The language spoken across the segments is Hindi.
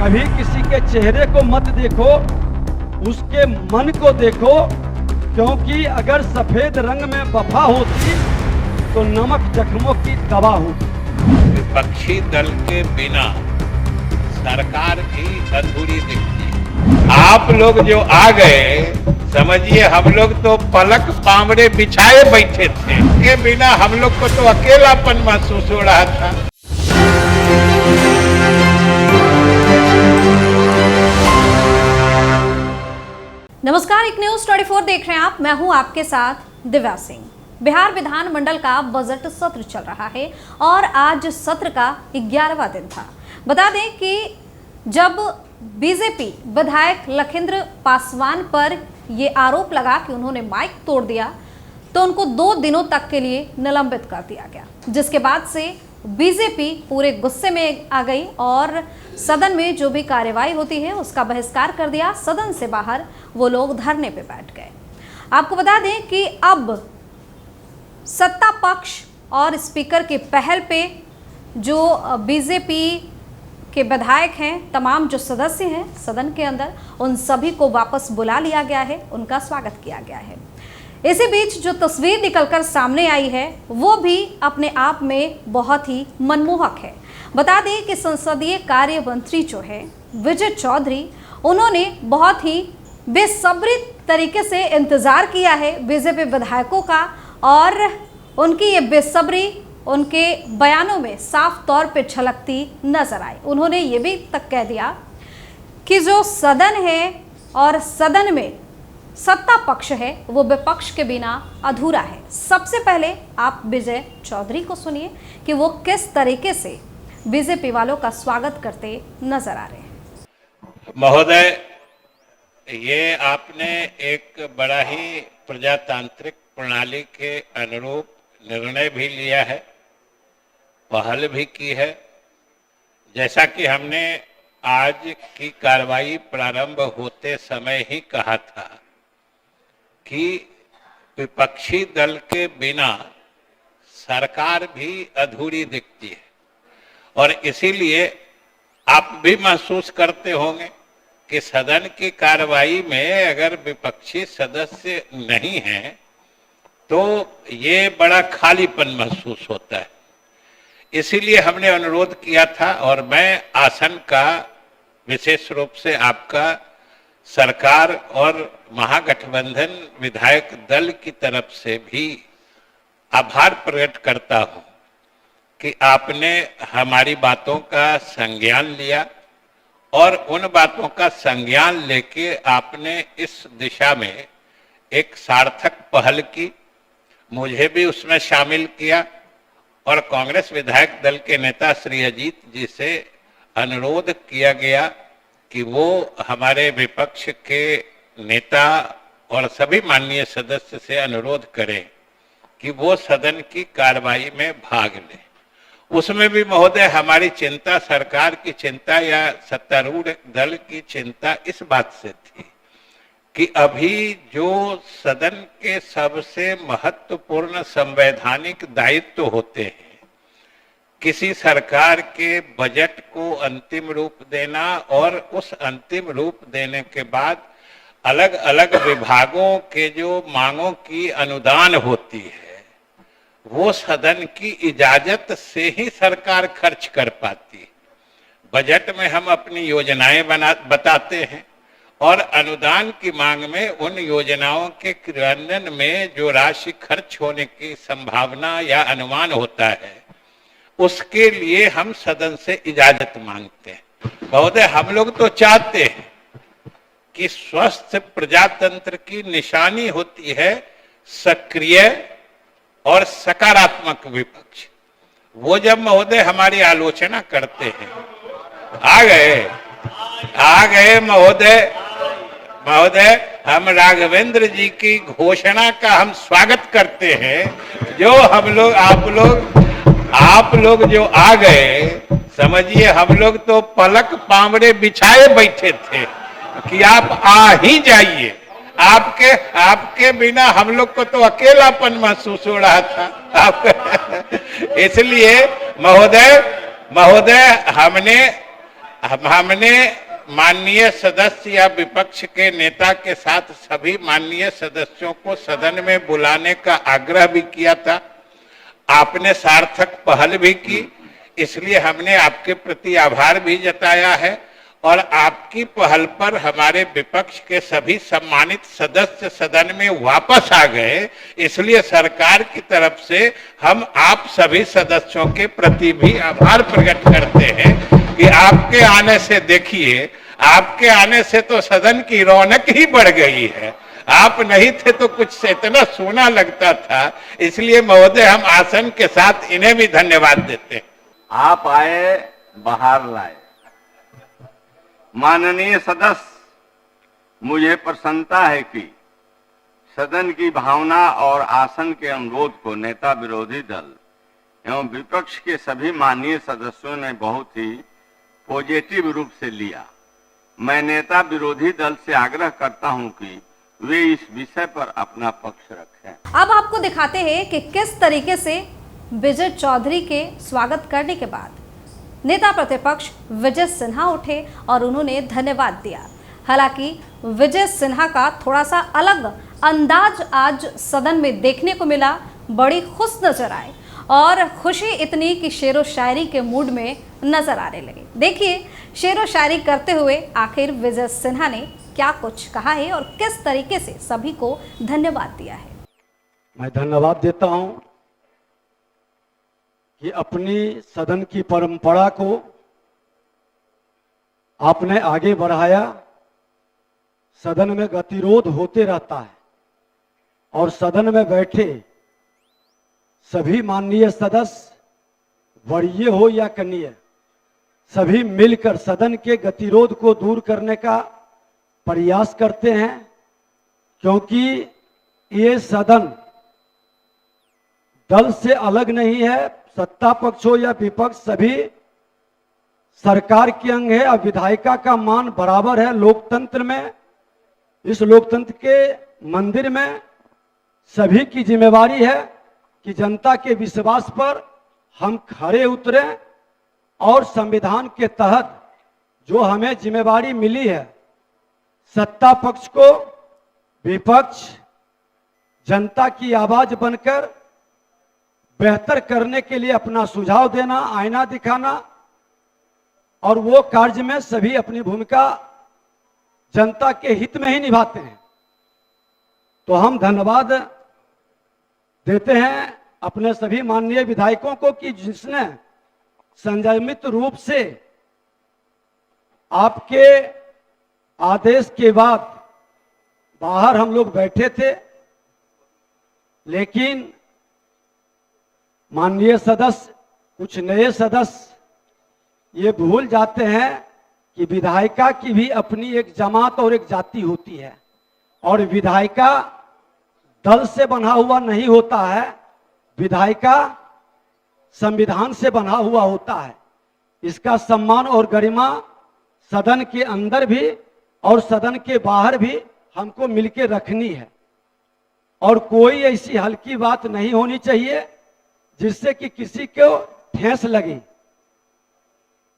कभी किसी के चेहरे को मत देखो, उसके मन को देखो, क्योंकि अगर सफेद रंग में वफा होती तो नमक जख्मों की दवा होती। विपक्षी दल के बिना सरकार भी अधूरी दिखती है। आप लोग जो आ गए, समझिए हम लोग तो पलक पामड़े बिछाए बैठे थे, के बिना हम लोग को तो अकेलापन महसूस हो रहा था। नमस्कार, एक न्यूज 24 देख रहे हैं आप। मैं हूं आपके साथ दिव्या सिंह। बिहार विधानमंडल का बजट सत्र चल रहा है और आज सत्र का 11वां दिन था। बता दें कि जब बीजेपी विधायक लखिंद्र पासवान पर ये आरोप लगा कि उन्होंने माइक तोड़ दिया तो उनको 2 दिनों तक के लिए निलंबित कर दिया गया, जिसके बाद से बीजेपी पूरे गुस्से में आ गई और सदन में जो भी कार्यवाही होती है उसका बहिष्कार कर दिया। सदन से बाहर वो लोग धरने पे बैठ गए। आपको बता दें कि अब सत्ता पक्ष और स्पीकर के पहल पे जो बीजेपी के विधायक हैं, तमाम जो सदस्य हैं सदन के अंदर, उन सभी को वापस बुला लिया गया है, उनका स्वागत किया गया है। इसी बीच जो तस्वीर निकलकर सामने आई है वो भी अपने आप में बहुत ही मनमोहक है। बता दें कि संसदीय कार्य मंत्री जो है विजय चौधरी, उन्होंने बहुत ही बेसब्री तरीके से इंतजार किया है बीजेपी विधायकों का और उनकी ये बेसब्री उनके बयानों में साफ तौर पे झलकती नजर आई। उन्होंने ये भी तक कह दिया कि जो सदन है और सदन में सत्ता पक्ष है वो विपक्ष के बिना अधूरा है। सबसे पहले आप विजय चौधरी को सुनिए कि वो किस तरीके से बीजेपी वालों का स्वागत करते नजर आ रहे हैं। महोदय, ये आपने एक बड़ा ही प्रजातांत्रिक प्रणाली के अनुरूप निर्णय भी लिया है, पहल भी की है। जैसा कि हमने आज की कार्रवाई प्रारंभ होते समय ही कहा था कि विपक्षी दल के बिना सरकार भी अधूरी दिखती है और इसीलिए आप भी महसूस करते होंगे कि सदन की कार्रवाई में अगर विपक्षी सदस्य नहीं हैं तो ये बड़ा खालीपन महसूस होता है। इसीलिए हमने अनुरोध किया था और मैं आसन का विशेष रूप से आपका सरकार और महागठबंधन विधायक दल की तरफ से भी आभार प्रकट करता हूं कि आपने हमारी बातों का संज्ञान लिया और उन बातों का संज्ञान लेके आपने इस दिशा में एक सार्थक पहल की, मुझे भी उसमें शामिल किया और कांग्रेस विधायक दल के नेता श्री अजीत जी से अनुरोध किया गया कि वो हमारे विपक्ष के नेता और सभी माननीय सदस्य से अनुरोध करें कि वो सदन की कार्रवाई में भाग लें। उसमें भी महोदय हमारी चिंता, सरकार की चिंता या सत्तारूढ़ दल की चिंता इस बात से थी कि अभी जो सदन के सबसे महत्वपूर्ण संवैधानिक दायित्व होते हैं, किसी सरकार के बजट को अंतिम रूप देना और उस अंतिम रूप देने के बाद अलग अलग विभागों के जो मांगों की अनुदान होती है वो सदन की इजाजत से ही सरकार खर्च कर पाती है। बजट में हम अपनी योजनाएं बताते हैं और अनुदान की मांग में उन योजनाओं के क्रियान्वयन में जो राशि खर्च होने की संभावना या अनुमान होता है उसके लिए हम सदन से इजाजत मांगते हैं। महोदय, हम लोग तो चाहते हैं कि स्वस्थ प्रजातंत्र की निशानी होती है सक्रिय और सकारात्मक विपक्ष। वो जब महोदय हमारी आलोचना करते हैं, आ गए महोदय, हम राघवेंद्र जी की घोषणा का हम स्वागत करते हैं। जो आप लोग जो आ गए, समझिए हम लोग तो पलक पामड़े बिछाए बैठे थे कि आप आ ही जाइए। आपके बिना हम लोग को तो अकेलापन महसूस हो रहा था। इसलिए महोदय हमने हमने माननीय सदस्य या विपक्ष के नेता के साथ सभी माननीय सदस्यों को सदन में बुलाने का आग्रह भी किया था। आपने सार्थक पहल भी की, इसलिए हमने आपके प्रति आभार भी जताया है और आपकी पहल पर हमारे विपक्ष के सभी सम्मानित सदस्य सदन में वापस आ गए। इसलिए सरकार की तरफ से हम आप सभी सदस्यों के प्रति भी आभार प्रकट करते हैं कि आपके आने से, देखिए आपके आने से तो सदन की रौनक ही बढ़ गई है। आप नहीं थे तो कुछ इतना सोना लगता था। इसलिए महोदय हम आसन के साथ इन्हें भी धन्यवाद देते हैं। आप आए, बाहर लाए। माननीय सदस्य, मुझे प्रसन्नता है कि सदन की भावना और आसन के अनुरोध को नेता विरोधी दल एवं विपक्ष के सभी माननीय सदस्यों ने बहुत ही पॉजिटिव रूप से लिया। मैं नेता विरोधी दल से आग्रह करता हूं कि वे इस विषय पर अपना पक्ष रखें। अब आपको दिखाते हैं कि किस तरीके से विजय चौधरी के स्वागत करने के बाद नेता प्रतिपक्ष विजय सिन्हा उठे और उन्होंने धन्यवाद दिया। हालांकि विजय सिन्हा का थोड़ा सा अलग अंदाज आज सदन में देखने को मिला। बड़ी खुश नजर आए और खुशी इतनी कि शेरो शायरी के मूड में नजर आने लगे। देखिए शेरो शायरी करते हुए आखिर विजय सिन्हा ने क्या कुछ कहा है और किस तरीके से सभी को धन्यवाद दिया है। मैं धन्यवाद देता हूं कि अपनी सदन की परंपरा को आपने आगे बढ़ाया। सदन में गतिरोध होते रहता है और सदन में बैठे सभी माननीय सदस्य, वरीय हो या कनीय, सभी मिलकर सदन के गतिरोध को दूर करने का प्रयास करते हैं, क्योंकि ये सदन दल से अलग नहीं है। सत्ता पक्ष हो या विपक्ष, सभी सरकार के अंग है और विधायिका का मान बराबर है लोकतंत्र में। इस लोकतंत्र के मंदिर में सभी की जिम्मेवारी है कि जनता के विश्वास पर हम खरे उतरे और संविधान के तहत जो हमें जिम्मेवारी मिली है, सत्ता पक्ष को विपक्ष जनता की आवाज बनकर बेहतर करने के लिए अपना सुझाव देना, आईना दिखाना और वो कार्य में सभी अपनी भूमिका जनता के हित में ही निभाते हैं। तो हम धन्यवाद देते हैं अपने सभी माननीय विधायकों को कि जिसने संयमित रूप से आपके आदेश के बाद बाहर हम लोग बैठे थे, लेकिन माननीय सदस्य, कुछ नए सदस्य ये भूल जाते हैं कि विधायिका की भी अपनी एक जमात और एक जाति होती है और विधायिका दल से बना हुआ नहीं होता है। विधायिका संविधान से बना हुआ होता है। इसका सम्मान और गरिमा सदन के अंदर भी और सदन के बाहर भी हमको मिलकर रखनी है और कोई ऐसी हल्की बात नहीं होनी चाहिए जिससे कि किसी को ठेस लगे।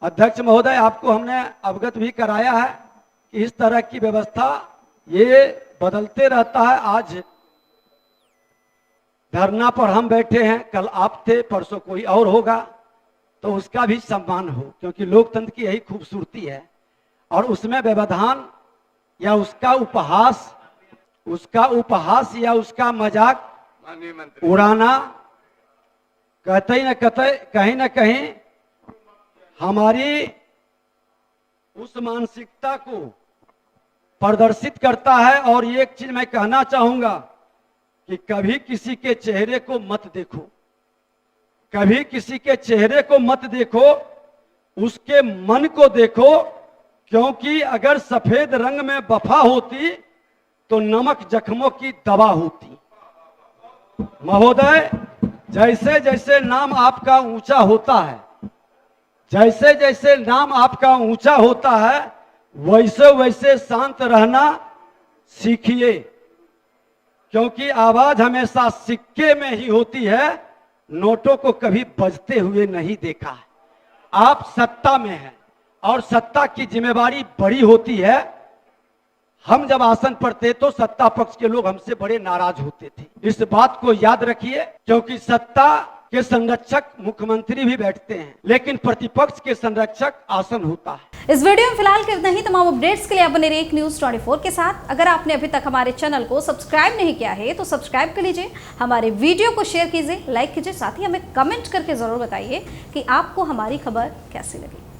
अध्यक्ष महोदय, आपको हमने अवगत भी कराया है कि इस तरह की व्यवस्था ये बदलते रहता है। आज धरना पर हम बैठे हैं, कल आप थे, परसों कोई और होगा, तो उसका भी सम्मान हो, क्योंकि लोकतंत्र की यही खूबसूरती है। और उसमें व्यवधान या उसका उपहास या उसका मजाक उड़ाना कहीं ना कहीं हमारी उस मानसिकता को प्रदर्शित करता है। और एक चीज मैं कहना चाहूंगा कि कभी किसी के चेहरे को मत देखो, कभी किसी के चेहरे को मत देखो, उसके मन को देखो, क्योंकि अगर सफेद रंग में वफा होती तो नमक जख्मों की दवा होती। महोदय, जैसे जैसे नाम आपका ऊंचा होता है, जैसे जैसे नाम आपका ऊंचा होता है, वैसे वैसे शांत रहना सीखिए, क्योंकि आवाज हमेशा सिक्के में ही होती है, नोटों को कभी बजते हुए नहीं देखा है। आप सत्ता में हैं और सत्ता की जिम्मेवारी बड़ी होती है। हम जब आसन पर थे तो सत्ता पक्ष के लोग हमसे बड़े नाराज होते थे। इस बात को याद रखिए, क्योंकि सत्ता के संरक्षक मुख्यमंत्री भी बैठते हैं, लेकिन प्रतिपक्ष के संरक्षक आसन होता है। इस वीडियो में फिलहाल के इतना ही। तमाम अपडेट्स के लिए आप बने रहिए एक न्यूज़ 24 के साथ। अगर आपने अभी तक हमारे चैनल को सब्सक्राइब नहीं किया है तो सब्सक्राइब कर लीजिए, हमारे वीडियो को शेयर कीजिए, लाइक कीजिए, साथ ही हमें कमेंट करके जरूर बताइए कि आपको हमारी खबर कैसी लगी।